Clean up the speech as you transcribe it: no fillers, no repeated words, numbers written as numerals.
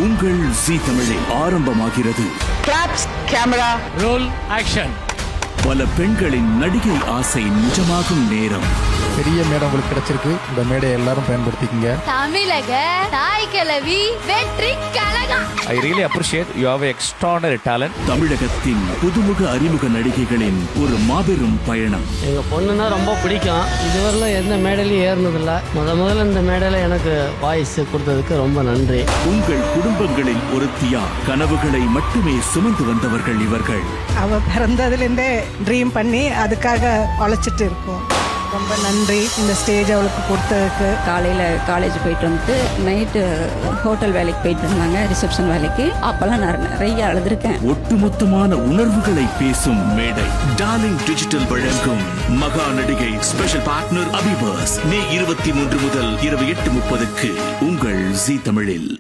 உங்கள் ஜீ தமிழில் ஆரம்பமாகிறது. Claps, camera, roll, action. பல பெண்களின் நடிகை ஆசை நிஜமாகும் நேரம். பெரிய மேடை உங்களுக்கு கிடைச்சிருக்கு. இந்த மேடையை எல்லாரும் பயன்படுத்திக்கங்க. தமிழக தாய் கிழவி வெற்றி கழகம். I really appreciate you have extraordinary talent. தமிழகத்தின் புதுமுக அறிமுக நடிகைகளின் ஒரு மாபெரும் பயணம். எங்க பொண்ணுன்னா ரொம்ப பிடிக்கும். இதுவரையில எந்த மேடையிலும் ஏறினதில்ல. முதல்ல இந்த மேடையில எனக்கு வாய்ஸ் கொடுத்ததுக்கு ரொம்ப நன்றி. உங்கள் குடும்பங்களில் ஒருத்தியா கனவுகளை மட்டுமே சுமந்து வந்தவர்கள் இவர்கள். அவ பிறந்ததுலேருந்தே ட்ரீம் பண்ணி அதுக்காக உழைச்சிட்டு இருக்கோம். ரொம்ப நன்றி இந்த ஸ்டேஜ் அவளுக்கு கொடுத்ததுக்கு. காலையில் காலேஜ் போயிட்டு வந்துட்டு நைட்டு ஹோட்டல் வேலைக்கு போயிட்டு இருந்தாங்க, ரிசப்ஷன் வேலைக்கு. அப்பெல்லாம் நான் நிறைய அழுதுருக்கேன். ஒட்டுமொத்தமான உணர்வுகளை பேசும் மேடை. டார்லிங் டிஜிட்டல் வழங்கும் மகா நடிகை ஸ்பெஷல் பார்ட்னர் அபிபாஸ் மே 23 முதல் இரவு 8:30 உங்கள் ஜீ தமிழில்.